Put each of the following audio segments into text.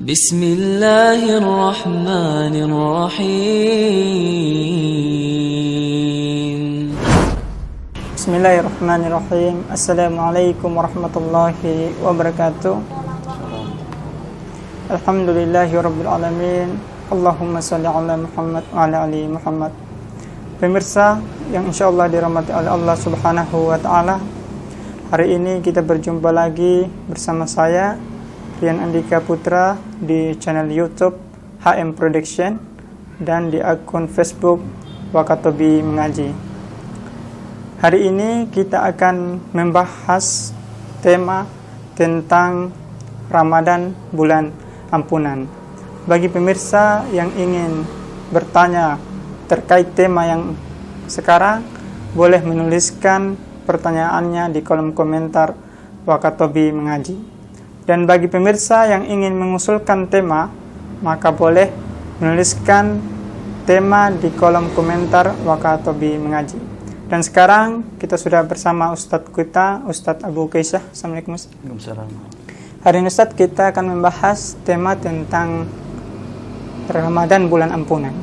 Bismillahirrahmanirrahim. Bismillahirrahmanirrahim. Assalamualaikum warahmatullahi wabarakatuh. Alhamdulillahi rabbil alamin. Allahumma salli ala Muhammad wa ala ali Muhammad. Pemirsa yang insyaallah dirahmati oleh Allah Subhanahu wa taala, hari ini kita berjumpa lagi bersama saya Rian Andika Putra di channel YouTube HM Production dan di akun Facebook Wakatobi Mengaji. Hari ini kita akan membahas tema tentang Ramadan bulan ampunan. Bagi pemirsa yang ingin bertanya terkait tema yang sekarang, boleh menuliskan pertanyaannya di kolom komentar Wakatobi Mengaji. Dan bagi pemirsa yang ingin mengusulkan tema, maka boleh menuliskan tema di kolom komentar Wakatobi Mengaji. Dan sekarang kita sudah bersama Ustadz kita, Ustadz Abu Kaisah. Assalamualaikum Ustadz. Waalaikumsalam. Hari ini Ustadz kita akan membahas tema tentang Ramadan bulan ampunan.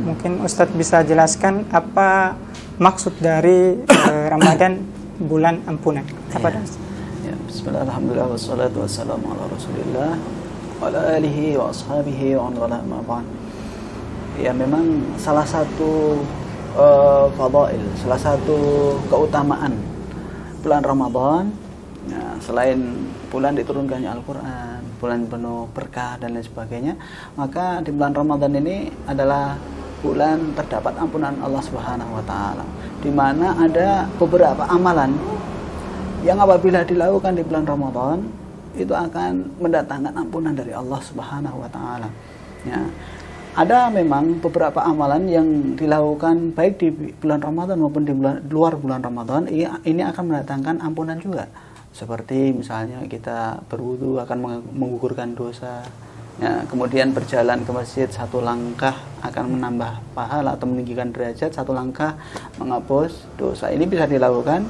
Mungkin Ustadz bisa jelaskan apa maksud dari Ramadan bulan ampunan. Apa itu? Ya, bismillah, alhamdulillah, wassalatu wassalamu ala rasulillah wa ala alihi wa ashabihi wa ala ma ba'd. Ya, memang salah satu fadail, salah satu keutamaan bulan Ramadan, ya, selain bulan diturunkannya Al-Quran, bulan penuh berkah dan lain sebagainya, maka di bulan Ramadan ini adalah bulan terdapat ampunan Allah Subhanahu wa taala, di mana ada beberapa amalan yang apabila dilakukan di bulan Ramadan itu akan mendatangkan ampunan dari Allah Subhanahu wa taala. Ya. Ada memang beberapa amalan yang dilakukan baik di bulan Ramadan maupun di luar bulan Ramadan, ini akan mendatangkan ampunan juga. Seperti misalnya kita berwudu akan menggugurkan dosa. Ya, kemudian berjalan ke masjid satu langkah akan menambah pahala atau meninggikan derajat, satu langkah menghapus dosa. Ini bisa dilakukan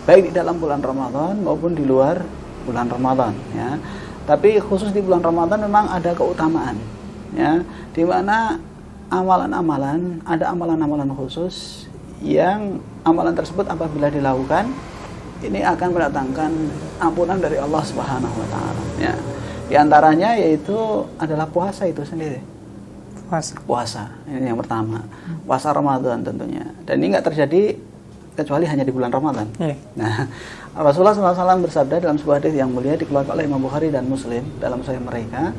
baik di dalam bulan Ramadan maupun di luar bulan Ramadan. Ya. Tapi khusus di bulan Ramadan memang ada keutamaan. Ya, di mana amalan-amalan, ada amalan-amalan khusus yang amalan tersebut apabila dilakukan ini akan mendatangkan ampunan dari Allah Subhanahu wa taala. Ya. Di antaranya yaitu adalah puasa itu sendiri. Puasa. Ini yang pertama. Puasa Ramadan tentunya. Dan ini enggak terjadi kecuali hanya di bulan Ramadan. Nah, Rasulullah SAW bersabda dalam sebuah hadis yang mulia dikeluarkan oleh Imam Bukhari dan Muslim dalam sahih mereka,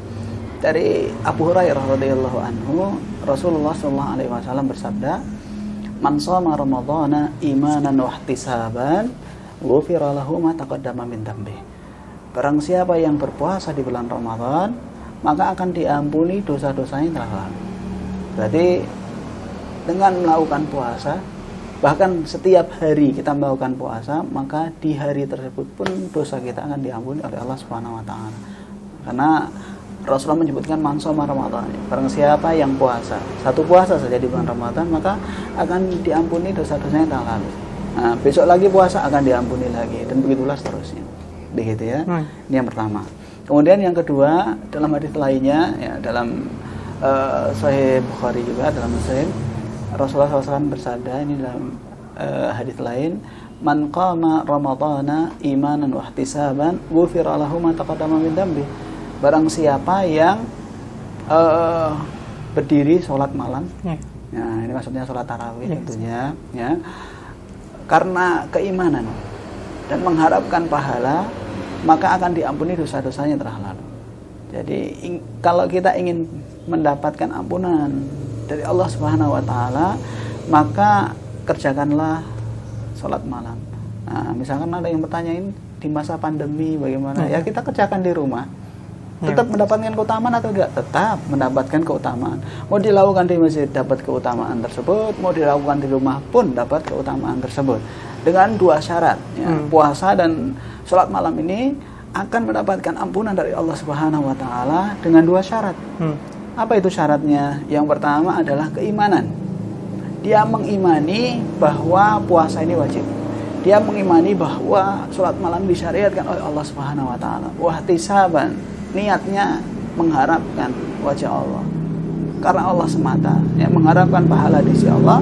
dari Abu Hurairah radhiyallahu anhu, Rasulullah sallallahu alaihi wasallam bersabda, "Man shoma Ramadhana imanan wa ihtisaban, ghufira lahu ma taqaddama min dhanbi." Barang siapa yang berpuasa di bulan Ramadan, maka akan diampuni dosa-dosanya yang telah lalu. Berarti dengan melakukan puasa, bahkan setiap hari kita melakukan puasa, maka di hari tersebut pun dosa kita akan diampuni oleh Allah Subhanahu wa taala. Karena Rasulullah menyebutkan man shoma Ramadan, barang siapa yang puasa, satu puasa saja di bulan Ramadan, maka akan diampuni dosa-dosanya yang telah lalu. Nah, besok lagi puasa akan diampuni lagi, dan begitulah seterusnya. Begitu ya. Ini yang pertama. Kemudian yang kedua, dalam hadis lainnya, ya, dalam Sahih Bukhari juga, dalam Muslim, Rasulullah SAW bersabda ini dalam hadis lain, man qama Ramadhana imanan wa ihtisaban, ghufira lahu ma taqaddama min dhanbi. Barang siapa yang berdiri sholat malam, nah ini maksudnya sholat tarawih tentunya, ya, karena keimanan dan mengharapkan pahala, maka akan diampuni dosa-dosanya telah lalu. Jadi kalau kita ingin mendapatkan ampunan dari Allah Subhanahu wa taala, maka kerjakanlah sholat malam. Nah, misalkan ada yang bertanyain di masa pandemi bagaimana? Ya kita kerjakan di rumah. Tetap mendapatkan keutamaan atau enggak? Tetap mendapatkan keutamaan. Mau dilakukan di masjid dapat keutamaan tersebut, mau dilakukan di rumah pun dapat keutamaan tersebut. Dengan dua syarat, ya. Puasa dan sholat malam ini akan mendapatkan ampunan dari Allah Subhanahu wa taala dengan dua syarat. Apa itu syaratnya? Yang pertama adalah keimanan. Dia mengimani bahwa puasa ini wajib. Dia mengimani bahwa sholat malam disyariatkan oleh Allah Subhanahu wa taala. Wa ihtisaban, niatnya mengharapkan wajah Allah, karena Allah semata, ya, mengharapkan pahala di sisi Allah,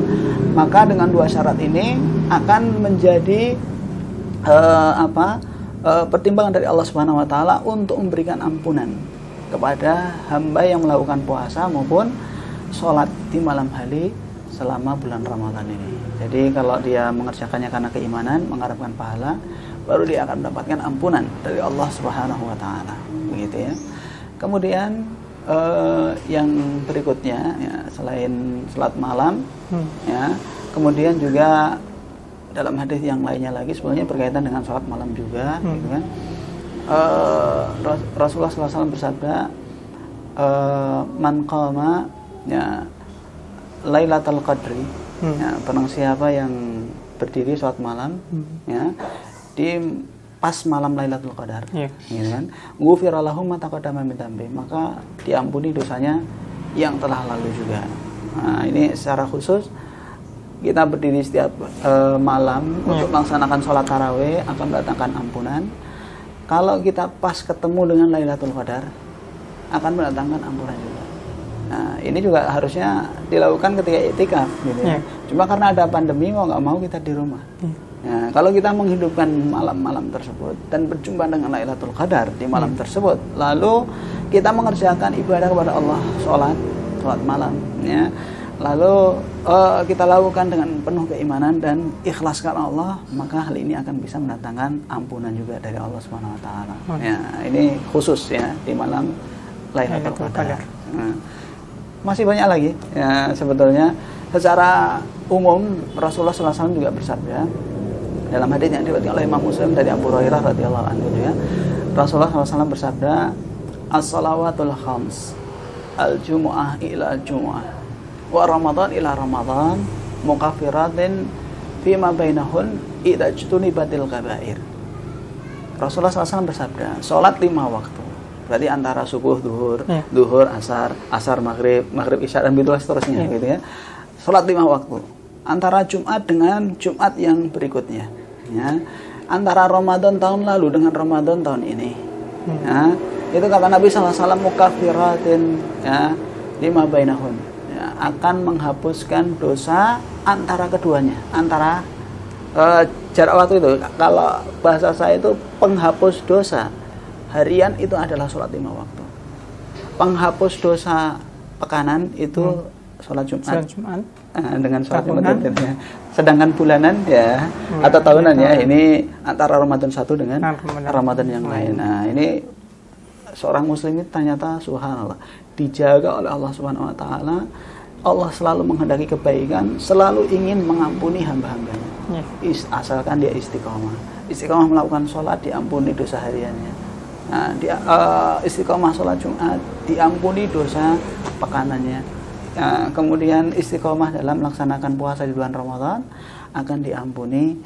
maka dengan dua syarat ini akan menjadi pertimbangan dari Allah Subhanahu wa taala untuk memberikan ampunan kepada hamba yang melakukan puasa maupun sholat di malam hari selama bulan Ramadan ini. Jadi kalau dia mengerjakannya karena keimanan, mengharapkan pahala, baru dia akan mendapatkan ampunan dari Allah Subhanahu wa taala. Begitu ya. Kemudian yang berikutnya, ya, selain sholat malam, ya, kemudian juga dalam hadis yang lainnya lagi sebenarnya berkaitan dengan sholat malam juga, gitu kan. Rasulullah SAW bersabda, man qama, ya, Lailatul Qadri, ya, barang siapa yang berdiri sholat malam, ya, di pas malam Lailatul Qadar, gitu kan, ghufira lahu ma taqaddama min dzambi, maka diampuni dosanya yang telah lalu juga. Nah, ini secara khusus kita berdiri setiap malam untuk melaksanakan sholat tarawih akan mendatangkan ampunan. Kalau kita pas ketemu dengan Lailatul Qadar akan mendatangkan ampunan juga. Nah, ini juga harusnya dilakukan ketika iktikaf, gitu ya. Cuma karena ada pandemi, mau nggak mau kita di rumah. Nah, kalau kita menghidupkan malam-malam tersebut dan berjumpa dengan Lailatul Qadar di malam tersebut, lalu kita mengerjakan ibadah kepada Allah, sholat malam, ya, lalu kita lakukan dengan penuh keimanan dan ikhlas karena Allah, maka hal ini akan bisa mendatangkan ampunan juga dari Allah Subhanahu wa taala. Ya, ini khusus ya di malam Lailatul Qadar. Nah, masih banyak lagi ya, sebetulnya secara umum Rasulullah SAW juga bersabda dalam hadis yang diriwayatkan oleh Imam Muslim dari Abu Hurairah radhiyallahu anhu, ya, Rasulullah SAW bersabda, as-salawatul khams, al-jumu'ah ila al-jumu'ah, wa Ramadan ila Ramadan, mukaffiratin fima bainahun idza jtunibatil kabair. Rasulullah SAW bersabda, sholat 5 waktu, berarti antara subuh, duhur, asar, maghrib, isya dan begitu seterusnya, gitu ya. Sholat 5 waktu antara Jumat dengan Jumat yang berikutnya, ya. Antara Ramadan tahun lalu dengan Ramadan tahun ini, ya. Itu kata Nabi SAW, mukaffiratin, ya, lima bainahun, ya, akan menghapuskan dosa antara keduanya, antara jarak waktu itu. Kalau bahasa saya itu penghapus dosa harian itu adalah sholat 5 waktu. Penghapus dosa pekanan itu sholat Jumat. Dengan sholat Jumat, ya. Sedangkan bulanan, ya, atau tahunan, ya, ini antara Ramadan satu dengan Ramadan yang lain. Nah, ini seorang muslim itu ternyata subhanallah dijaga oleh Allah Subhanahu wa taala. Allah selalu menghendaki kebaikan, selalu ingin mengampuni hamba-hambanya, asalkan dia istiqomah melakukan sholat, diampuni dosa hariannya. Nah, istiqomah sholat Jumat, diampuni dosa pekanannya. Nah, kemudian istiqomah dalam melaksanakan puasa di bulan Ramadan, akan diampuni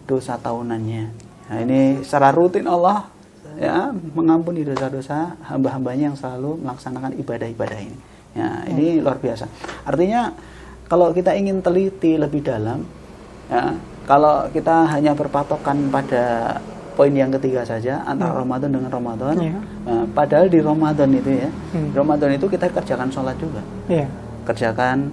dosa tahunannya. Nah, ini secara rutin Allah, ya, mengampuni dosa-dosa hamba-hambanya yang selalu melaksanakan ibadah-ibadah ini. Ya, ini luar biasa. Artinya kalau kita ingin teliti lebih dalam, ya, kalau kita hanya berpatokan pada poin yang ketiga saja antara Ramadan dengan Ramadan, padahal di Ramadan itu, ya, Ramadan itu kita kerjakan sholat juga, kerjakan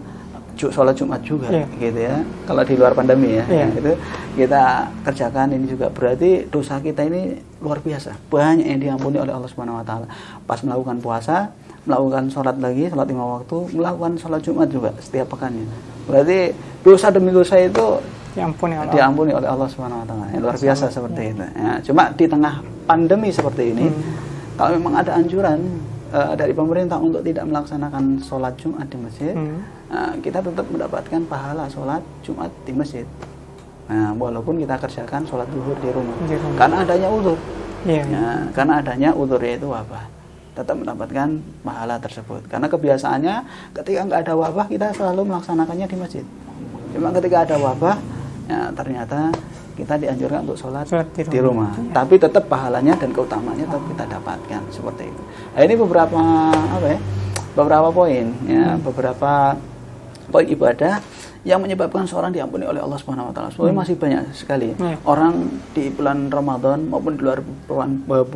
sholat Jumat juga, gitu ya. Kalau di luar pandemi, ya, itu kita kerjakan ini juga, berarti dosa kita ini luar biasa, banyak yang diampuni oleh Allah Subhanahu wa taala. Pas melakukan puasa, melakukan sholat lagi, sholat 5 waktu, melakukan sholat Jumat juga setiap pekannya. Berarti dosa demi dosa itu diampuni oleh Allah Subhanahu wa taala. Luar biasa seperti itu. Ya, cuma di tengah pandemi seperti ini, kalau memang ada anjuran dari pemerintah untuk tidak melaksanakan sholat Jumat di masjid, kita tetap mendapatkan pahala sholat Jumat di masjid. Nah, walaupun kita kerjakan sholat zuhur di rumah. Karena adanya uzur. Ya, karena adanya uzur, yaitu wabah, tetap mendapatkan pahala tersebut. Karena kebiasaannya ketika nggak ada wabah, kita selalu melaksanakannya di masjid. Cuma ketika ada wabah, ya, ternyata kita dianjurkan untuk sholat di rumah. Tapi tetap pahalanya dan keutamanya tetap kita dapatkan seperti itu. Nah, ini beberapa poin, ya, beberapa poin ibadah yang menyebabkan seorang diampuni oleh Allah Subhanahu wa taala. Sebenarnya masih banyak sekali orang di bulan Ramadan maupun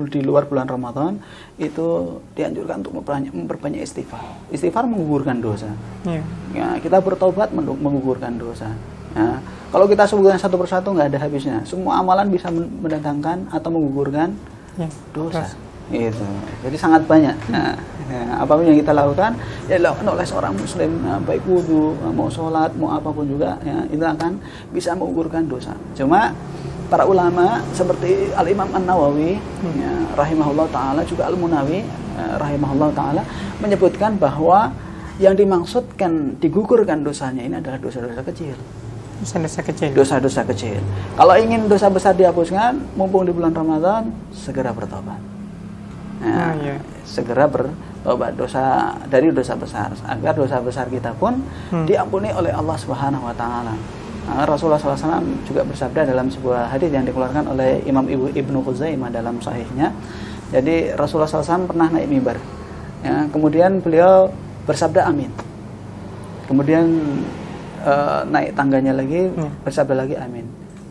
di luar bulan Ramadan itu dianjurkan untuk memperbanyak istighfar. Istighfar menggugurkan dosa. Ya, kita bertobat menggugurkan dosa. Ya, kalau kita sebutkan satu persatu nggak ada habisnya. Semua amalan bisa mendatangkan atau menggugurkan dosa. Itu. Jadi sangat banyak. Nah, apapun yang kita lakukan, ya dilakukan oleh seorang muslim, baik wudu, mau sholat, mau apapun juga, ya, itu akan bisa menggugurkan dosa. Cuma para ulama seperti Al-Imam An-Nawawi, ya, rahimahullah ta'ala, juga Al-Munawi, rahimahullah ta'ala, menyebutkan bahwa yang dimaksudkan digugurkan dosanya ini adalah dosa-dosa kecil. Dosa-dosa kecil. Kalau ingin dosa besar dihapuskan, mumpung di bulan Ramadan, segera bertobat. Ya, segera bertobat dari dosa besar, agar dosa besar kita pun diampuni oleh Allah Subhanahu wa taala. Rasulullah SAW juga bersabda dalam sebuah hadis yang dikeluarkan oleh Imam Ibnu Khuzaimah dalam sahihnya. Jadi Rasulullah SAW pernah naik mimbar, ya, kemudian beliau bersabda amin. Kemudian naik tangganya lagi, bersabda lagi amin.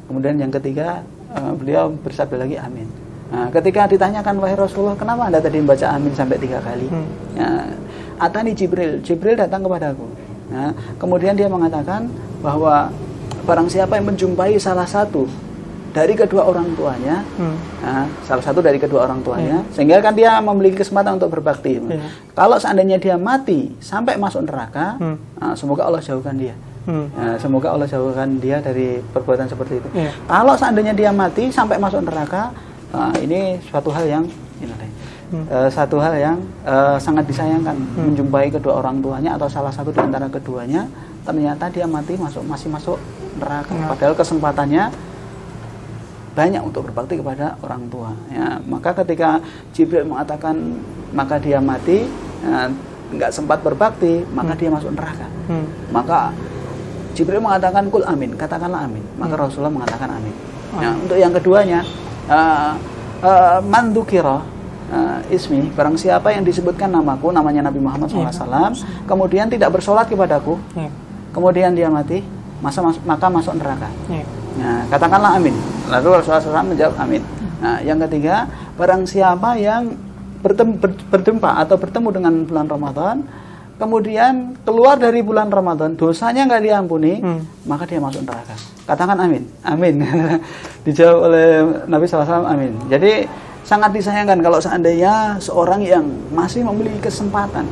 Kemudian yang ketiga beliau bersabda lagi amin. Nah, ketika ditanyakan, wahai Rasulullah, kenapa Anda tadi membaca amin sampai 3 kali? Ya, Atani Jibril datang kepadaku. Ya, kemudian dia mengatakan bahwa barang siapa yang menjumpai salah satu dari kedua orang tuanya, sehingga kan dia memiliki kesempatan untuk berbakti. Kalau seandainya dia mati sampai masuk neraka, semoga Allah jauhkan dia. Semoga Allah jauhkan dia dari perbuatan seperti itu. Kalau seandainya dia mati sampai masuk neraka, ini suatu hal yang sangat disayangkan, menjumpai kedua orang tuanya atau salah satu di antara keduanya, ternyata dia mati masih masuk neraka. Padahal kesempatannya banyak untuk berbakti kepada orang tua. Ya, maka ketika Jibril mengatakan maka dia mati, nggak sempat berbakti, maka dia masuk neraka. Maka Jibril mengatakan kul amin, katakanlah amin. Maka Rasulullah mengatakan amin. Nah, untuk yang keduanya, man dzukira ismi, barang siapa yang disebutkan namaku, namanya Nabi Muhammad SAW, kemudian tidak bersolat kepadaku, kemudian dia mati, maka masuk neraka. Nah, katakanlah amin. Lalu Rasulullah SAW menjawab amin. Nah, yang ketiga, barang siapa yang bertemu dengan bulan Ramadan, kemudian keluar dari bulan Ramadan, dosanya nggak diampuni, maka dia masuk neraka. Katakan amin, amin. Dijawab oleh Nabi SAW, amin. Jadi sangat disayangkan kalau seandainya seorang yang masih memiliki kesempatan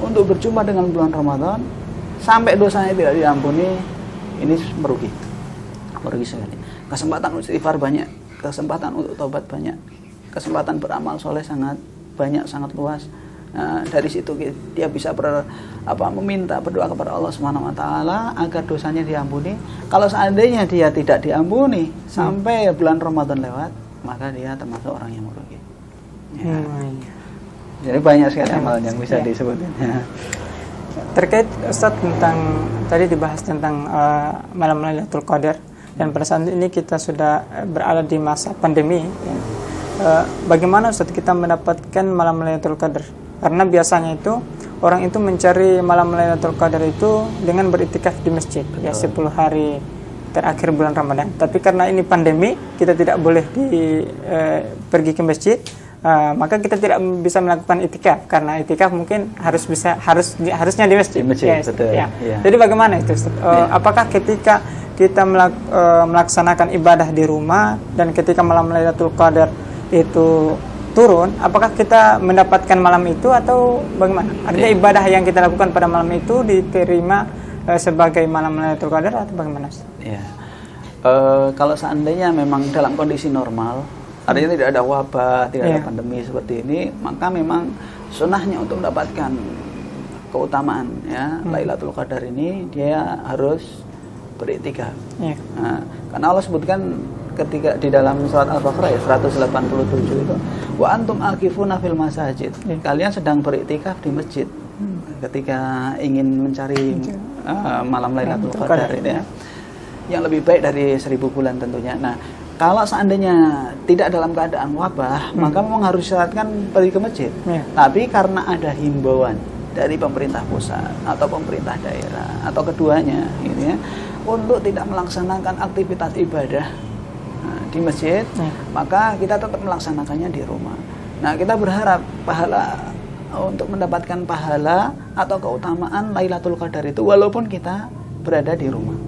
untuk berjumpa dengan bulan Ramadan, sampai dosanya tidak diampuni, ini merugi sekali. Kesempatan untuk istighfar banyak, kesempatan untuk taubat banyak, kesempatan beramal soleh sangat banyak, sangat luas. Nah, dari situ dia bisa meminta, berdoa kepada Allah Subhanahu wa taala agar dosanya diampuni. Kalau seandainya dia tidak diampuni sampai bulan Ramadan lewat, maka dia termasuk orang yang merugi. Ya. Jadi banyak sekali amalan yang bisa disebutin. Terkait Ustaz tentang tadi dibahas tentang malam Lailatul Qadar, dan pada saat ini kita sudah berada di masa pandemi. Bagaimana Ustaz kita mendapatkan malam Lailatul Qadar? Karena biasanya itu orang itu mencari malam Lailatul Qadar itu dengan beriktikaf di masjid. Betul. Ya 10 hari terakhir bulan Ramadan. Tapi karena ini pandemi, kita tidak boleh pergi ke masjid, maka kita tidak bisa melakukan iktikaf, karena iktikaf mungkin harusnya di masjid. Yes. Betul. Ya. Yeah. Jadi bagaimana itu? Apakah ketika kita melaksanakan ibadah di rumah dan ketika malam Lailatul Qadar itu turun, apakah kita mendapatkan malam itu atau bagaimana? Artinya ibadah yang kita lakukan pada malam itu diterima sebagai malam Lailatul Qadar atau bagaimana? Ya. Kalau seandainya memang dalam kondisi normal, artinya tidak ada wabah, tidak ada pandemi seperti ini, maka memang sunnahnya untuk mendapatkan keutamaan Lailatul Qadar ini dia harus beriktikaf. Nah, karena Allah sebutkan ketika di dalam surat Al-Baqarah 187 itu, wa antum akifuna fil masajid, kalian sedang beriktikaf di masjid ketika ingin mencari malam Lailatul Qadar ini ya, yang lebih baik dari 1000 bulan tentunya. Nah, kalau seandainya tidak dalam keadaan wabah, maka memang harus disyaratkan pergi ke masjid. Tapi karena ada himbauan dari pemerintah pusat atau pemerintah daerah atau keduanya gitu ya, untuk tidak melaksanakan aktivitas ibadah di masjid, maka kita tetap melaksanakannya di rumah. Nah, kita berharap pahala untuk mendapatkan pahala atau keutamaan Lailatul Qadar itu walaupun kita berada di rumah.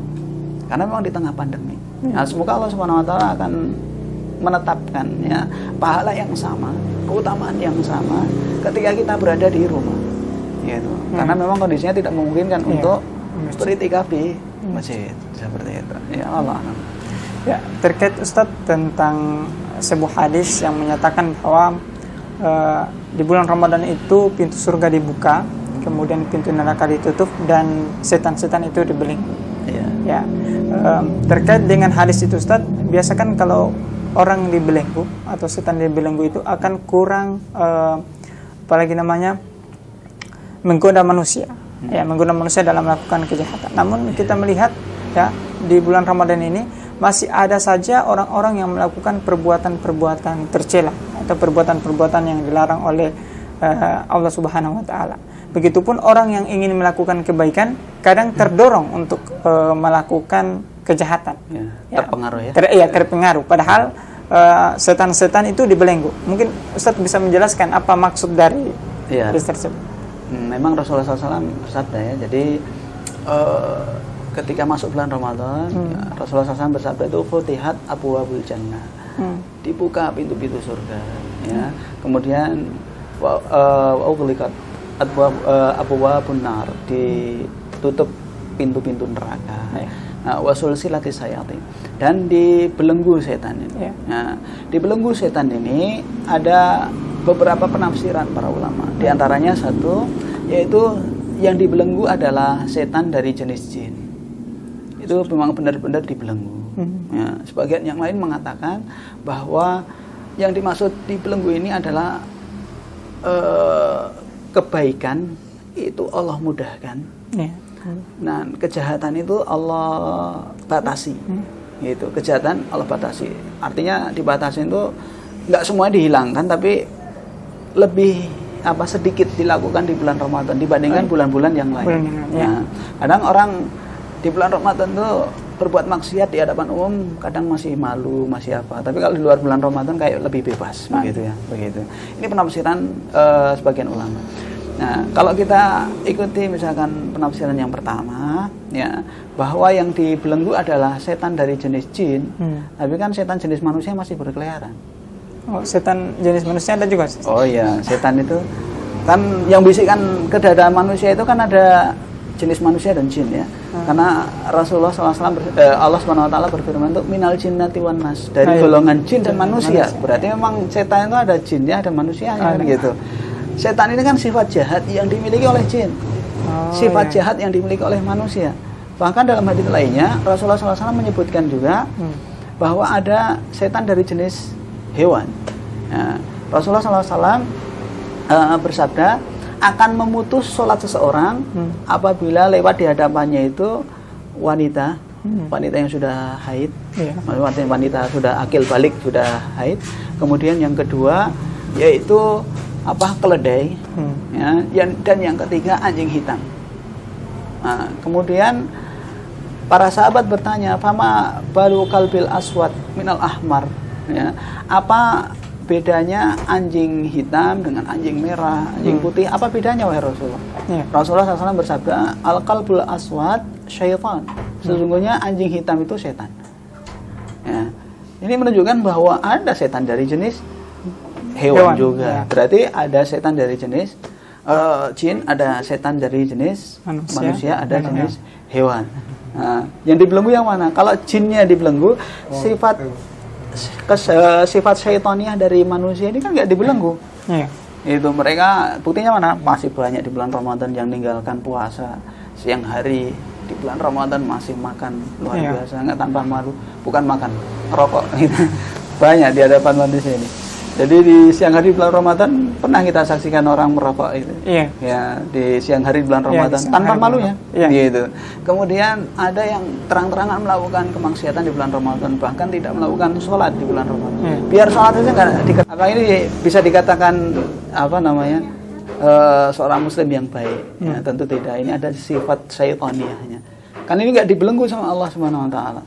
Karena memang di tengah pandemi. Nah, semoga Allah Subhanahu wa taala akan menetapkan ya pahala yang sama, keutamaan yang sama ketika kita berada di rumah. Gitu. Karena memang kondisinya tidak memungkinkan untuk beritikaf di masjid seperti itu. Ya Allah. Ya, terkait Ustadz tentang sebuah hadis yang menyatakan bahwa di bulan Ramadan itu pintu surga dibuka, kemudian pintu neraka ditutup dan setan-setan itu dibelenggu. Ya, terkait dengan hadis itu Ustadz, biasa kan kalau orang dibelenggu atau setan dibelenggu itu akan kurang apalagi namanya menggoda manusia. Ya, menggoda manusia dalam melakukan kejahatan. Namun kita melihat ya di bulan Ramadan ini masih ada saja orang-orang yang melakukan perbuatan-perbuatan tercela atau perbuatan-perbuatan yang dilarang oleh Allah Subhanahu wa taala. Begitupun orang yang ingin melakukan kebaikan kadang terdorong untuk melakukan kejahatan. Terpengaruh ya. Terpengaruh. Padahal setan-setan itu dibelenggu. Mungkin Ustadz bisa menjelaskan apa maksud dari hadis tersebut. Memang Rasulullah SAW bersabda ya. Jadi ketika masuk bulan Ramadan, Rasulullah SAW bersabda itu futihat abwabul jannah, dibuka pintu-pintu surga, ya. Kemudian ughliqat abwabun nar, ditutup pintu-pintu neraka. Nah, wasulsilatis sayatin, dan dibelenggu setan ini. Nah, dibelenggu setan ini ada beberapa penafsiran para ulama. Di antaranya satu, yaitu yang dibelenggu adalah setan dari jenis jin. Itu memang benar-benar dibelenggu. Ya, sebagian yang lain mengatakan bahwa yang dimaksud dibelenggu ini adalah kebaikan itu Allah mudahkan. Nah, kejahatan itu Allah batasi. Gitu, kejahatan Allah batasi. Artinya dibatasi itu nggak semua dihilangkan, tapi lebih sedikit dilakukan di bulan Ramadan dibandingkan bulan-bulan yang lain. Nah, kadang orang di bulan Ramadan tuh berbuat maksiat di hadapan umum kadang masih malu, masih apa. Tapi kalau di luar bulan Ramadan kayak lebih bebas, begitu ya, begitu. Ini penafsiran sebagian ulama. Nah, kalau kita ikuti misalkan penafsiran yang pertama, ya, bahwa yang dibelenggu adalah setan dari jenis jin, tapi kan setan jenis manusia masih berkeliaran. Oh, setan jenis manusia ada juga? Oh iya, setan itu kan yang bisikkan ke dada manusia itu kan ada jenis manusia dan jin ya. Karena Rasulullah SAW Allah Subhanahu wa taala berfirman untuk minal jinnati wan nas, dari golongan jin dan manusia. Berarti memang setan itu ada jinnya, ada manusianya gitu. Setan ini kan sifat jahat yang dimiliki oleh jin. Sifat jahat yang dimiliki oleh manusia. Bahkan dalam hadits lainnya Rasulullah SAW menyebutkan juga bahwa ada setan dari jenis hewan. Nah, Rasulullah SAW bersabda akan memutus sholat seseorang apabila lewat di hadapannya itu wanita yang sudah haid, wanita sudah akil balik, sudah haid. Kemudian yang kedua yaitu keledai, ya, dan yang ketiga anjing hitam. Nah, kemudian para sahabat bertanya, fama balu kalbil aswad minal ahmar. Ya, apa bedanya anjing hitam dengan anjing merah, anjing putih? Apa bedanya wahai Rasulullah? Rasulullah SAW bersabda, al-qalbul aswad syaitan. Sesungguhnya anjing hitam itu setan. Ya. Ini menunjukkan bahwa ada setan dari jenis hewan juga. Berarti ada setan dari jenis jin, ada setan dari jenis manusia, ada jenis hewan. Nah, yang dibelenggu yang mana? Kalau jinnya dibelenggu, sifat syaitaniah dari manusia ini kan nggak dibelenggu. Itu mereka buktinya mana? Masih banyak di bulan Ramadan yang meninggalkan puasa siang hari, di bulan Ramadan masih makan luar biasa, nggak tanpa malu, bukan makan rokok. Banyak di hadapan manusia ini. Jadi di siang hari bulan Ramadan pernah kita saksikan orang merokok itu. Ya, di siang hari bulan Ramadan tanpa malunya. Gitu. Kemudian ada yang terang-terangan melakukan kemaksiatan di bulan Ramadan, bahkan tidak melakukan sholat di bulan Ramadan. Biar sholat saja nggak ini bisa dikatakan seorang muslim yang baik. Ya, tentu tidak. Ini ada sifat syaitaniyahnya. Kan ini nggak dibelenggu sama Allah Subhanahu wa taala.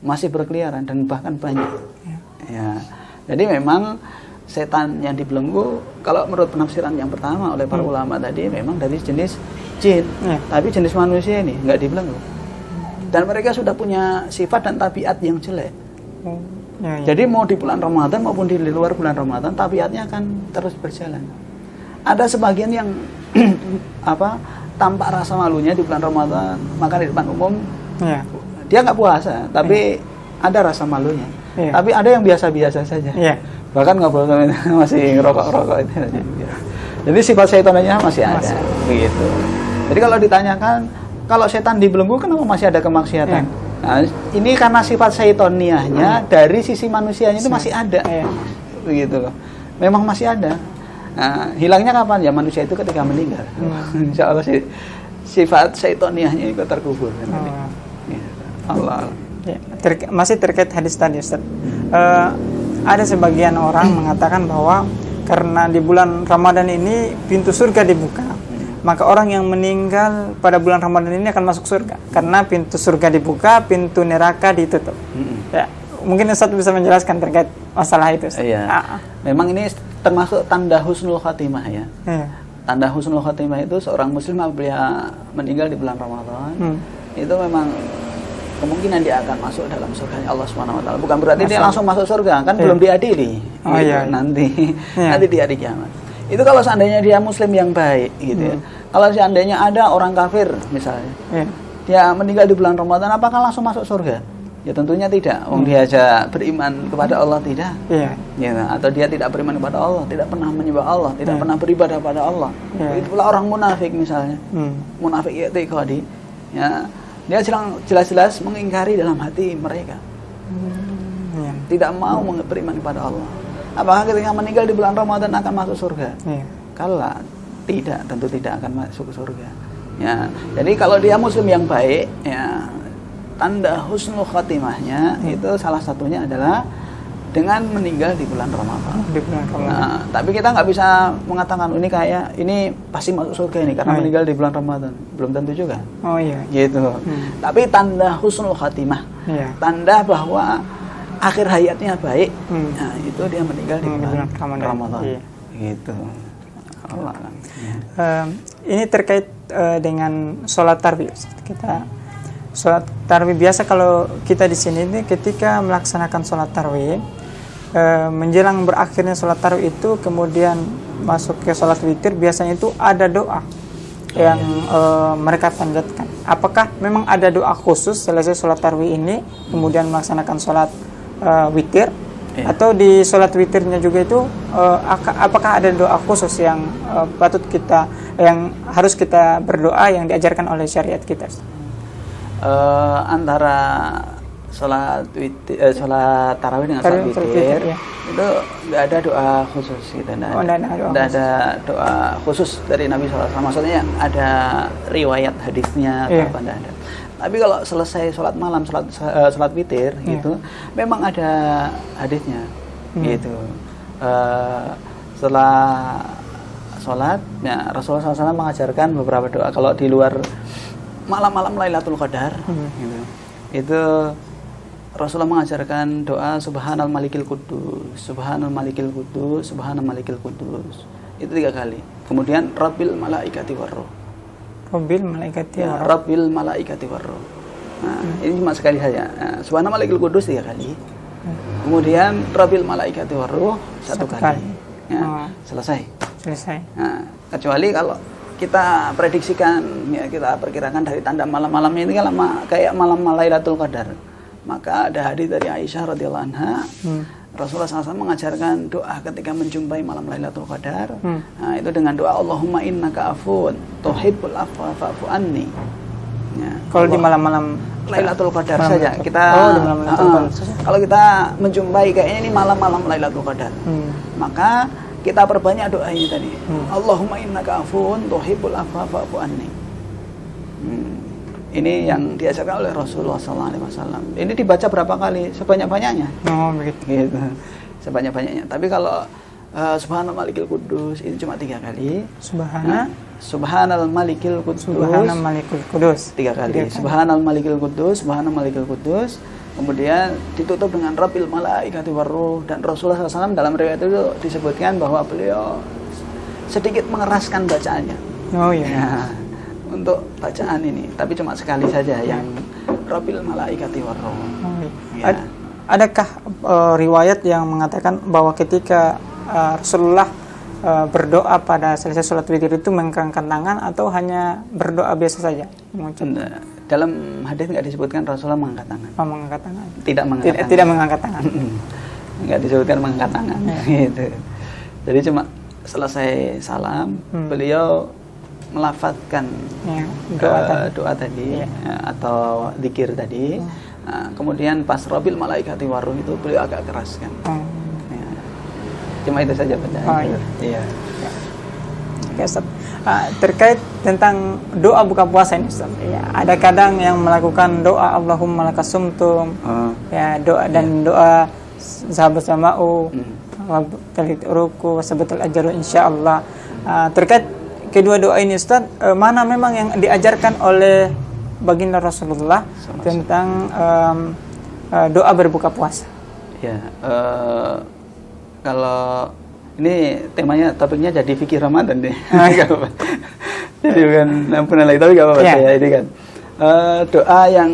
Masih berkeliaran dan bahkan banyak. Ya. Jadi memang setan yang dibelenggu, kalau menurut penafsiran yang pertama oleh para ulama tadi, memang dari jenis jin. Tapi jenis manusia ini nggak dibelenggu. Dan mereka sudah punya sifat dan tabiat yang jelek. Jadi mau di bulan Ramadan maupun di luar bulan Ramadan, tabiatnya akan terus berjalan. Ada sebagian yang tampak rasa malunya di bulan Ramadan, maka di depan umum dia nggak puasa, tapi ada rasa malunya. Tapi ada yang biasa-biasa saja. Bahkan ngobrol sama masih ngerokok-rokok itu. Jadi sifat syaitannya masih ada. Begitu. Jadi kalau ditanyakan, kalau setan dibelenggu kenapa masih ada kemaksiatan? Nah, ini karena sifat syaitoniahnya dari sisi manusianya itu masih ada. Begitu loh. Memang masih ada. Nah, hilangnya kapan? Ya manusia itu ketika meninggal. Insya Allah sifat syaitoniahnya ikut terkubur. Allah. Masih terkait hadis tadi, Ustaz. Ada sebagian orang mengatakan bahwa karena di bulan Ramadan ini pintu surga dibuka, maka orang yang meninggal pada bulan Ramadan ini akan masuk surga. Karena pintu surga dibuka, pintu neraka ditutup. Ya, mungkin Ustaz bisa menjelaskan terkait masalah itu, Ustaz. Memang ini termasuk tanda husnul khatimah ya. Tanda husnul khatimah itu seorang muslim apabila meninggal di bulan Ramadan, itu memang kemungkinan dia akan masuk dalam surga Allah Subhanahu wa taala. Bukan berarti dia langsung masuk surga, kan belum diadili. Nanti di hari kiamat. Itu kalau seandainya dia muslim yang baik gitu ya. Kalau seandainya ada orang kafir misalnya, dia meninggal di bulan Ramadan, apakah langsung masuk surga? Ya tentunya tidak. Dia aja beriman kepada Allah tidak. Atau dia tidak beriman kepada Allah, tidak pernah menyembah Allah, tidak pernah beribadah kepada Allah. Itulah orang munafik misalnya. Munafik i'tiqadi. Ya, dia jelas-jelas mengingkari dalam hati mereka. Tidak mau beriman kepada Allah. Apakah ketika meninggal di bulan Ramadan akan masuk surga? Kalau tidak, tentu tidak akan masuk surga. Ya, jadi kalau dia muslim yang baik, ya, tanda husnul khatimahnya itu salah satunya adalah dengan meninggal di bulan Ramadan. Nah, tapi kita nggak bisa mengatakan ini pasti masuk surga ini karena meninggal di bulan Ramadan. Belum tentu juga. Gitu. Tapi tanda husnul khatimah, tanda bahwa akhir hayatnya baik, nah, itu dia meninggal di bulan Ramadan. Gitu. Allah. Ini terkait dengan sholat tarawih. Kita sholat tarawih biasa kalau kita di sini ini ketika melaksanakan sholat tarawih, menjelang berakhirnya sholat tarawih itu kemudian masuk ke sholat witir, biasanya itu ada doa yang mereka panjatkan. Apakah memang ada doa khusus selesai sholat tarawih ini kemudian melaksanakan sholat witir, atau di sholat witirnya juga itu apakah ada doa khusus yang patut kita, yang harus kita berdoa yang diajarkan oleh syariat kita? Antara sholat tarawih dengan sholat witir itu nggak ada doa khusus gitu, nggak ada doa khusus dari Nabi SAW. Maksudnya ada riwayat hadisnya atau apa, nggak ada. Tapi kalau selesai sholat malam, sholat witir gitu, memang ada hadisnya gitu. Setelah sholat, ya, Rasulullah SAW mengajarkan beberapa doa. Kalau di luar malam-malam Lailatul Qadar, gitu, itu Rasulullah mengajarkan doa Subhanal Malikil Kudus, Subhanal Malikil Kudus, Subhanal Malikil Kudus. Itu 3 kali. Kemudian Rabbil Malaikati Warruh. Rabbil Malaikati Warruh. Rabbil Malaikati Warruh. Nah, ini cuma sekali saja. Nah, Subhanal Malikil Kudus 3 kali. Kemudian Rabbil Malaikati Warruh 1 kali. Ya, selesai. Nah, kecuali kalau kita prediksikan, ya, kita perkirakan dari tanda malam-malam ini kan kayak malam Lailatul Qadar. Maka ada hadis dari Aisyah radhiyallahu anha, Rasulullah SAW mengajarkan doa ketika menjumpai malam Lailatul Qadar. Nah, itu dengan doa Allahumma innaka afuwun tuhibbul afwa fa'fu anni. Ya, kalau di malam-malam Lailatul Qadar saja kita kalau kita menjumpai kayaknya ini malam-malam Lailatul Qadar, maka kita perbanyak doa ini tadi. Allahumma innaka afuwun tuhibbul afwa fa'fu anni. Ini yang diajarkan oleh Rasulullah SAW. Ini dibaca berapa kali? Sebanyak-banyaknya. Begitu. Sebanyak-banyaknya. Tapi kalau Subhanal Malikil Kudus ini cuma 3 kali. Subhanal Malikil Kudus. Subhanal Malikul Kudus. 3 kali. Subhanal Malikil Kudus, Subhanal Malikil Kudus. Kemudian ditutup dengan Rabbil Malaikati Warruh, dan Rasulullah SAW dalam riwayat itu disebutkan bahwa beliau sedikit mengeraskan bacaannya. Oh iya. Ya, untuk bacaan ini, tapi cuma sekali saja yang Rabbil Malaikati Warruh. Oh, iya. Ya. Adakah riwayat yang mengatakan bahwa ketika Rasulullah berdoa pada selesai sholat witir itu mengangkat tangan atau hanya berdoa biasa saja? Nah, dalam hadis nggak disebutkan Rasulullah mengangkat tangan. Oh, mengangkat tangan. Tidak mengangkat tangan. Tidak mengangkat tangan. Nggak disebutkan mengangkat tangan. Gitu. Jadi cuma selesai salam, beliau melafadzkan doa tadi atau zikir tadi. Nah, kemudian pas Rabbil Malaikati Warruh itu beliau agak keraskan. Ya. Cuma itu saja bacaan. Iya. Oke, Ustaz. Terkait tentang doa buka puasa ini, Ustaz. Ya, ada kadang yang melakukan doa Allahumma lakasumtum. Ya, doa dan doa sahabat sama'u. Kalik uruku wasabatul ajru insyaallah. Terkait kedua doa ini, Ustaz, mana memang yang diajarkan oleh baginda Rasulullah tentang doa berbuka puasa? Ya, kalau ini temanya, topiknya jadi fikih Ramadan deh. Jadi bukan ampun lagi, tapi gak apa-apa ya. Ini kan doa yang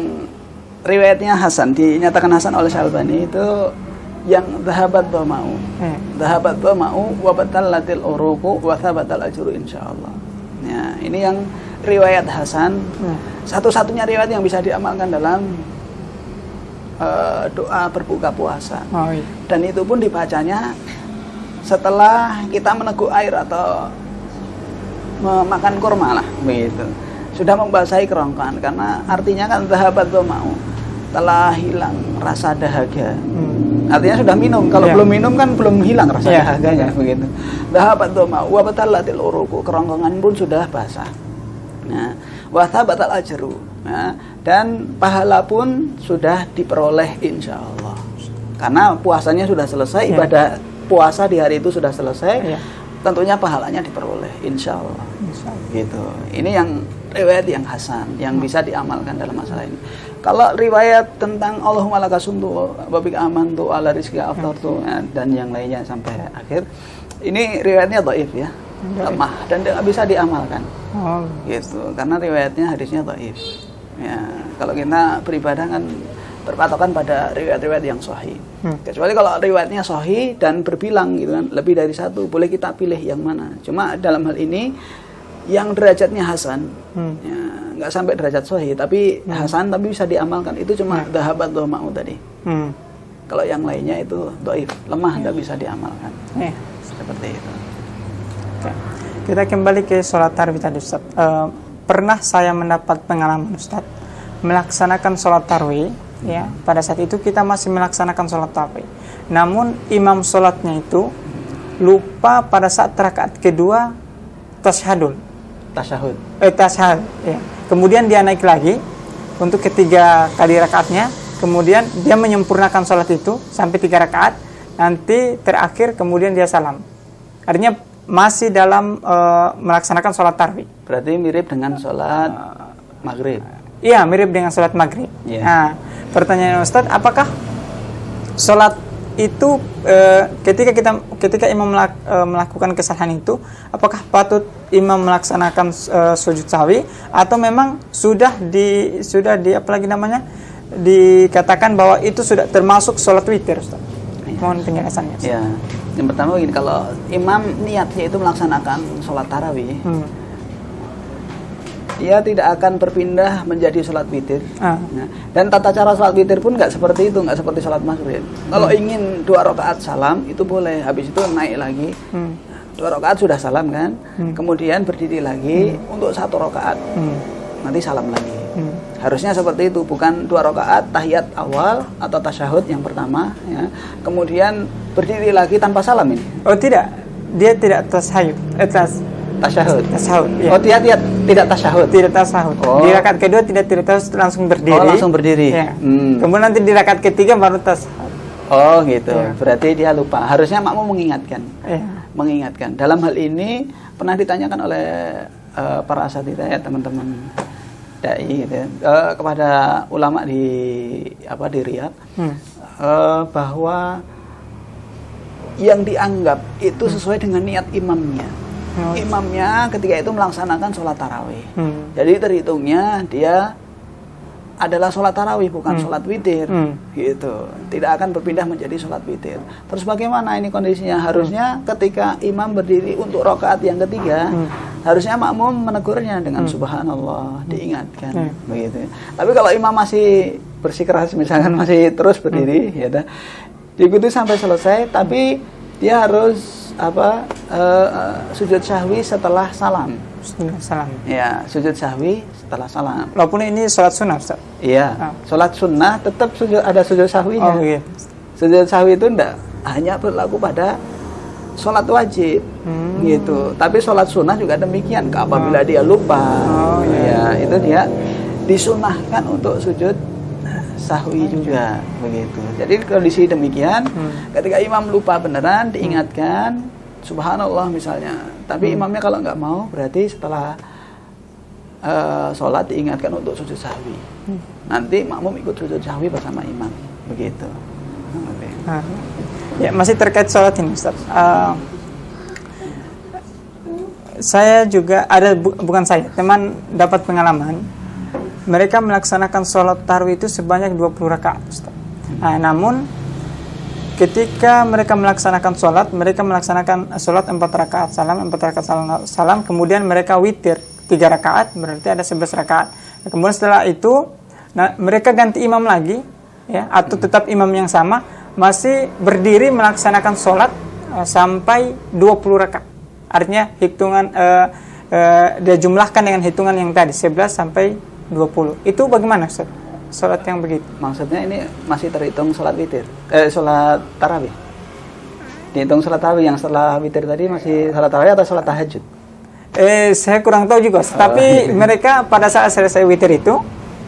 riwayatnya Hasan, dinyatakan Hasan oleh Syalbani itu yang dhahabat dhama'u. Dhahabat dhama'u wa batallatil uruqu wa thabatal ajru insyaallah. Ya, ini yang riwayat Hasan, satu-satunya riwayat yang bisa diamalkan dalam doa berbuka puasa. Dan itu pun dibacanya setelah kita meneguk air atau memakan kurma lah, begitu. Sudah membasahi kerongkongan, karena artinya kan dhahabat dhama'u, telah hilang rasa dahaga. Artinya sudah minum. Kalau belum minum kan belum hilang rasa dahaganya, begitu. Dhahabat dhama'u wa batallatil uruqu, kerongkongan pun sudah basah. Nah, wa thabatal ajru, dan pahala pun sudah diperoleh insyaallah. Karena puasanya sudah selesai, ibadah puasa di hari itu sudah selesai, tentunya pahalanya diperoleh insyaallah. Gitu. Ini yang riwayat yang Hasan, yang bisa diamalkan dalam masalah ini. Kalau riwayat tentang Allahumma lakasumtu wa bika amantu ala rizqika aftartu dan yang lainnya sampai akhir, ini riwayatnya dhaif ya, lemah dan tidak bisa diamalkan. Gitu, karena riwayatnya hadisnya dhaif. Ya, kalau kita beribadah kan berpatokan pada riwayat-riwayat yang sahih. Kecuali kalau riwayatnya sahih dan berbilang gitu kan, lebih dari satu, boleh kita pilih yang mana. Cuma dalam hal ini yang derajatnya Hasan, ya, nggak sampai derajat sahih, tapi Hasan tapi bisa diamalkan. Itu cuma dhahabat dhama'u tadi. Kalau yang lainnya itu dhaif, lemah, nggak bisa diamalkan. Seperti itu. Oke. Kita kembali ke sholat tarawih tadi, Ustaz. Pernah saya mendapat pengalaman, Ustaz, melaksanakan sholat tarawih. Ya, pada saat itu kita masih melaksanakan sholat tarawih. Namun imam sholatnya itu lupa pada saat rakaat kedua tasyahud. Ya. Kemudian dia naik lagi untuk ketiga kali rakaatnya. Kemudian dia menyempurnakan sholat itu sampai 3 rakaat. Nanti terakhir kemudian dia salam. Artinya masih dalam melaksanakan sholat tarawih. Berarti mirip dengan sholat maghrib. Iya, mirip dengan sholat maghrib. Nah, pertanyaan Ustaz, apakah sholat itu ketika imam melakukan kesalahan itu, apakah patut imam melaksanakan sujud sahwi atau memang sudah dikatakan bahwa itu sudah termasuk sholat witir, Ustaz? Mohon penjelasannya. Ya, yang pertama begini, kalau imam niatnya itu melaksanakan sholat tarawih, ia tidak akan berpindah menjadi sholat witir. Dan tata cara sholat witir pun nggak seperti itu, nggak seperti sholat maghrib. Kalau ingin 2 rakaat salam itu boleh, habis itu naik lagi. 2 rakaat sudah salam kan, kemudian berdiri lagi untuk 1 rakaat, nanti salam lagi. Harusnya seperti itu, bukan 2 rakaat tahiyat awal atau tasyahud yang pertama, ya. Kemudian berdiri lagi tanpa salam ini. Oh tidak, dia tidak tasyahud. Tasyahud. Ya. Oh, tidak tasyahud. Tidak tasyahud. Oh. Di rakaat kedua tidak tasyahud, langsung berdiri. Oh, langsung berdiri. Ya. Kemudian nanti di rakaat ketiga baru tasyahud. Oh gitu. Ya. Berarti dia lupa. Harusnya makmum mengingatkan. Ya. Mengingatkan. Dalam hal ini pernah ditanyakan oleh para asatidz ya, teman-teman dai gitu ya, kepada ulama di Riyadh, bahwa yang dianggap itu sesuai dengan niat imamnya. Imamnya ketika itu melaksanakan sholat tarawih. Jadi terhitungnya dia adalah sholat tarawih, bukan sholat witir, gitu. Tidak akan berpindah menjadi sholat witir. Terus bagaimana ini kondisinya? Harusnya ketika imam berdiri untuk rakaat yang ketiga, harusnya makmum menegurnya dengan subhanallah, diingatkan, begitu. Tapi kalau imam masih bersikeras, misalkan masih terus berdiri, ya dah, diikuti sampai selesai, tapi dia harus sujud sahwi setelah salam. Salam. Ya, sujud sahwi setelah salam. Walaupun ini sholat sunnah, Ustaz. Iya, sholat sunnah tetap ada sujud sahwinya. Oh, iya. Sujud sahwi itu enggak hanya berlaku pada sholat wajib, gitu. Tapi sholat sunnah juga demikian. Apabila dia lupa, ya itu dia disunahkan untuk sujud sahwi juga, begitu. Jadi kondisi demikian, ketika imam lupa beneran diingatkan, subhanallah misalnya. Tapi imamnya kalau nggak mau, berarti setelah sholat diingatkan untuk sujud sahwi. Nanti makmum ikut sujud sahwi bersama imam, begitu. Ya, masih terkait sholat ini, Ustaz. Saya juga ada, bukan saya, teman dapat pengalaman. Mereka melaksanakan sholat tarawih itu sebanyak 20 rakaat, Ustaz. Nah, namun ketika mereka melaksanakan sholat, mereka melaksanakan sholat 4 rakaat salam, 4 rakaat salam, kemudian mereka witir 3 rakaat, berarti ada 11 rakaat. Kemudian setelah itu, mereka ganti imam lagi, ya, atau tetap imam yang sama, masih berdiri melaksanakan sholat sampai 20 rakaat. Artinya hitungan dia jumlahkan dengan hitungan yang tadi 11 sampai 20. Itu bagaimana, Ustaz? Sholat yang begitu? Maksudnya ini masih terhitung sholat witir, sholat tarawih. Dihitung sholat tarawih yang setelah witir tadi masih sholat tarawih atau sholat tahajud? Saya kurang tahu juga. Tapi mereka pada saat selesai witir itu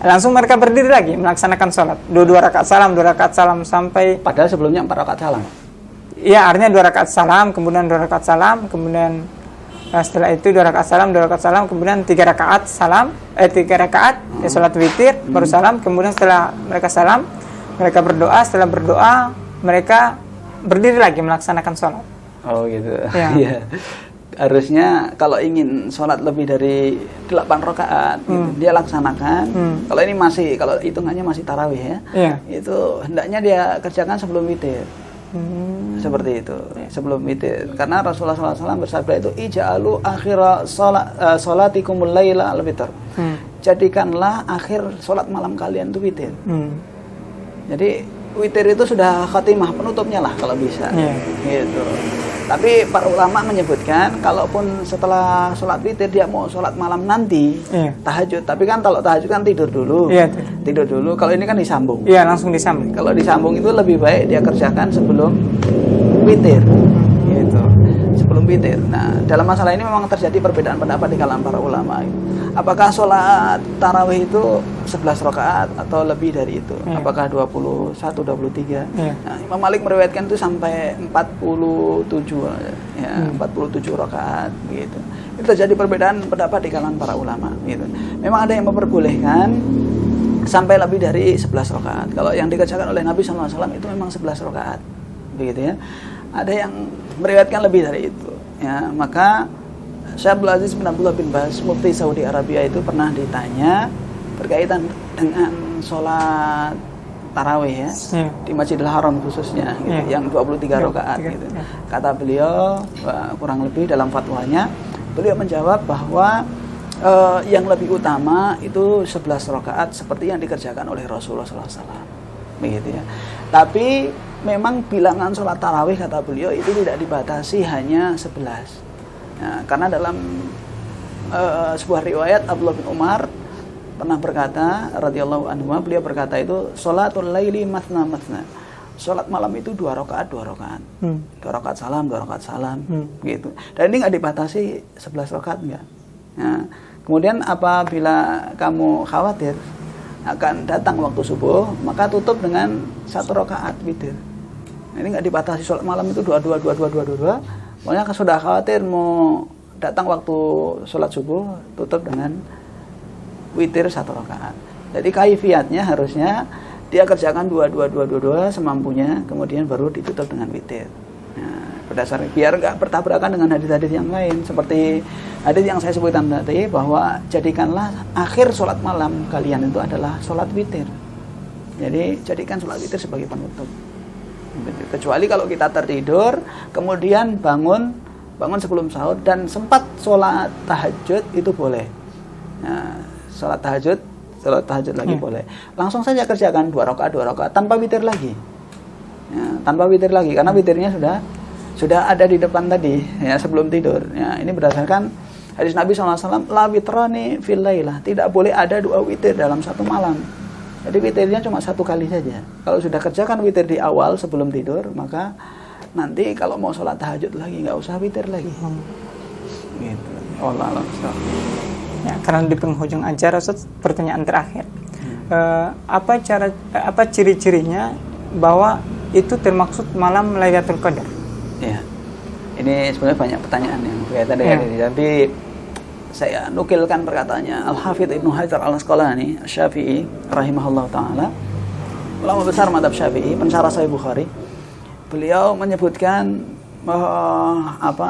langsung mereka berdiri lagi melaksanakan sholat. 2 rakaat salam sampai. Padahal sebelumnya 4 rakaat salam. Iya, artinya 2 rakaat salam, kemudian 2 rakaat salam, kemudian setelah itu 2 rakaat salam, kemudian 3 rakaat salam, 3 rakaat sholat witir, baru salam, kemudian setelah mereka salam, mereka berdoa, setelah berdoa, mereka berdiri lagi melaksanakan sholat. Oh gitu. Ya. Iya. Harusnya kalau ingin sholat lebih dari 8 rakaat, gitu, dia laksanakan. Kalau ini masih, kalau hitungannya masih tarawih ya, itu hendaknya dia kerjakan sebelum witir. Seperti itu, sebelum witir. Karena Rasulullah SAW bersabda itu, ija'alu akhira sholatikumul laila al-witr. Jadikanlah akhir sholat malam kalian itu witir. Jadi witir itu sudah khatimah, penutupnya lah kalau bisa. Gitu. Tapi para ulama menyebutkan, kalaupun setelah sholat witir dia mau sholat malam nanti, tahajud. Tapi kan kalau tahajud kan tidur dulu. Tidur dulu. Kalau ini kan disambung. Iya, langsung disambung. Kalau disambung itu lebih baik dia kerjakan sebelum witir. Gitu. Sebelum witir. Nah, dalam masalah ini memang terjadi perbedaan pendapat di kalangan para ulama. Apakah sholat tarawih itu 11 rakaat atau lebih dari itu? Apakah 21, 23? Nah, Imam Malik meriwayatkan itu sampai 47 ya, 47 rakaat gitu. Itu terjadi perbedaan pendapat di kalangan para ulama gitu. Memang ada yang memperbolehkan sampai lebih dari 11 rakaat. Kalau yang dikerjakan oleh Nabi SAW itu memang 11 rakaat. Begitu ya. Ada yang meriwayatkan lebih dari itu. Ya, maka Syekh Abdul Aziz bin Abdullah bin Baz, Mufti Saudi Arabia itu pernah ditanya berkaitan dengan sholat tarawih ya, di Masjidil Haram khususnya gitu, yang 23 rakaat gitu. Kata beliau, kurang lebih dalam fatwanya, beliau menjawab bahwa yang lebih utama itu 11 rakaat seperti yang dikerjakan oleh Rasulullah SAW, begitu ya. Tapi memang bilangan sholat tarawih kata beliau itu tidak dibatasi hanya 11. Nah, karena dalam sebuah riwayat Abdullah bin Umar pernah berkata radhiyallahu anhu, beliau berkata itu sholatul laili matsna matsna. Sholat malam itu 2 rakaat 2 rakaat. 2 rakaat salam, 2 rakaat salam gitu. Dan ini enggak dibatasi 11 rakaat enggak. Nah, kemudian apabila kamu khawatir akan datang waktu subuh, maka tutup dengan 1 rakaat witir. Ini nggak dibatasi sholat malam itu 22. Pokoknya sudah khawatir mau datang waktu sholat subuh, tutup dengan witir 1 rakaat. Jadi kaifiatnya harusnya dia kerjakan 22 semampunya, kemudian baru ditutup dengan witir. Nah, berdasarkan biar nggak bertabrakan dengan hadis-hadis yang lain, seperti hadis yang saya sebutkan tadi bahwa jadikanlah akhir sholat malam kalian itu adalah sholat witir. Jadi jadikan sholat witir sebagai penutup. Kecuali kalau kita tertidur, kemudian bangun sebelum sahur dan sempat sholat tahajud, itu boleh. Nah, sholat tahajud lagi boleh. Langsung saja kerjakan 2 rakaat tanpa witir lagi. Ya, tanpa witir lagi karena witirnya sudah ada di depan tadi ya sebelum tidur. Ya, ini berdasarkan hadis Nabi SAW, la witrani fil lailah, tidak boleh ada 2 witir dalam satu malam. Jadi witirnya cuma 1 kali saja. Kalau sudah kerjakan witir di awal sebelum tidur, maka nanti kalau mau sholat tahajud lagi nggak usah witir lagi. Gitu. Allah alam. Ya, karena di penghujung acara, Ustaz, pertanyaan terakhir. Apa ciri-cirinya bahwa itu termaksud malam Lailatul Qadar? Ya. Ini sebenarnya banyak pertanyaan yang berkaitan dengan ini. Tapi saya nukilkan perkataannya Al-Hafidz Ibnu Hajar Al-Asqalani Syafi'i rahimahullah taala, ulama besar mazhab Syafi'i, pensyarah Sahih Bukhari. Beliau menyebutkan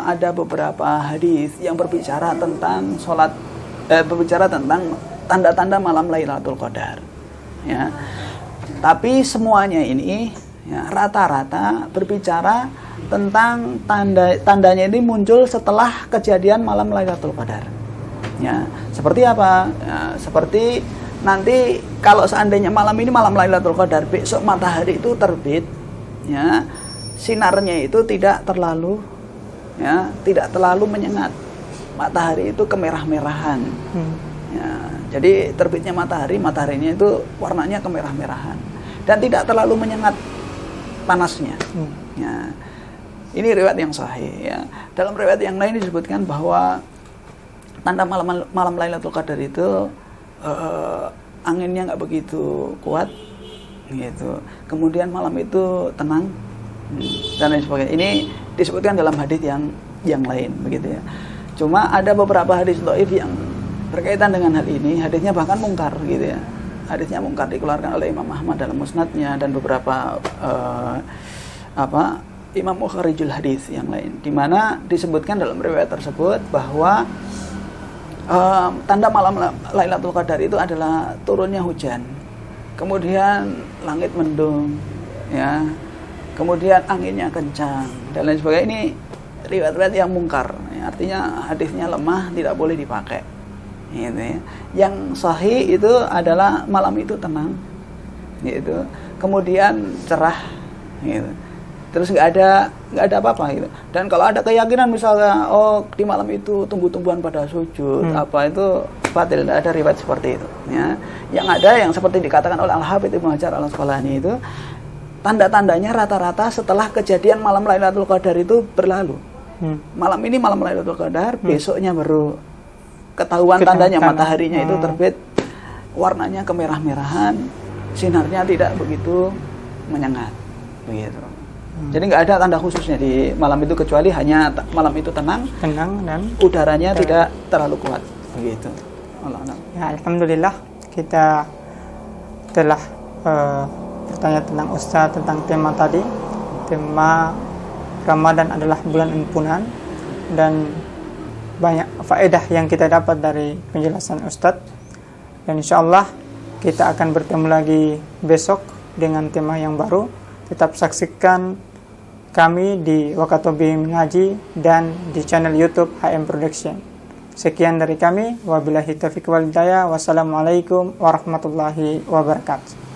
ada beberapa hadis yang berbicara tentang berbicara tentang tanda-tanda malam Lailatul Qadar. Ya. Tapi semuanya ini ya, rata-rata berbicara tentang tandanya ini muncul setelah kejadian malam Lailatul Qadar. Ya, seperti apa? Ya, seperti nanti kalau seandainya malam ini malam Lailatul Qadar, besok matahari itu terbit, ya, sinarnya itu tidak terlalu menyengat. Matahari itu kemerah-merahan. Ya, jadi terbitnya mataharinya itu warnanya kemerah-merahan dan tidak terlalu menyengat panasnya. Ya. Ini riwayat yang sahih. Ya. Dalam riwayat yang lain disebutkan bahwa tanda malam Lailatul Qadar itu anginnya nggak begitu kuat, gitu. Kemudian malam itu tenang dan lain sebagainya. Ini disebutkan dalam hadis yang lain, begitu ya. Cuma ada beberapa hadis dhaif yang berkaitan dengan hal ini. Hadisnya bahkan mungkar, gitu ya. Hadisnya mungkar dikeluarkan oleh Imam Ahmad dalam musnadnya dan beberapa Imam Mukharijul Hadis yang lain, di mana disebutkan dalam riwayat tersebut bahwa tanda malam Lailatul Qadar itu adalah turunnya hujan, kemudian langit mendung, ya, kemudian anginnya kencang dan lain sebagainya. Ini riwayat-riwayat yang mungkar, ya, artinya hadisnya lemah, tidak boleh dipakai. Gitu ya. Yang sahih itu adalah malam itu tenang, gitu. Kemudian cerah, gitu. Terus nggak ada apa-apa gitu. Dan kalau ada keyakinan misalnya di malam itu tumbuh-tumbuhan pada sujud apa itu batil, tidak ada riwayat seperti itu. Ya. Yang ada yang seperti dikatakan oleh Al-Hafidz Ibnu Hajar Al-Asqalani itu tanda-tandanya rata-rata setelah kejadian malam Lailatul Qadar itu berlalu. Malam ini malam Lailatul Qadar, besoknya baru ketahuan tandanya, mataharinya itu terbit, warnanya kemerah-merahan, sinarnya tidak begitu menyengat, begitu. Jadi nggak ada tanda khususnya di malam itu kecuali hanya malam itu tenang dan udaranya tidak terlalu kuat, begitu. Ya, alhamdulillah kita telah bertanya tentang Ustaz tentang tema tadi. Tema Ramadan adalah bulan ampunan dan banyak faedah yang kita dapat dari penjelasan Ustaz. Dan insyaallah kita akan bertemu lagi besok dengan tema yang baru. Tetap saksikan kami di Wakatobi Mengaji dan di channel YouTube HM Production. Sekian dari kami. Wabillahi taufiq wal hidayah. Wassalamualaikum warahmatullahi wabarakatuh.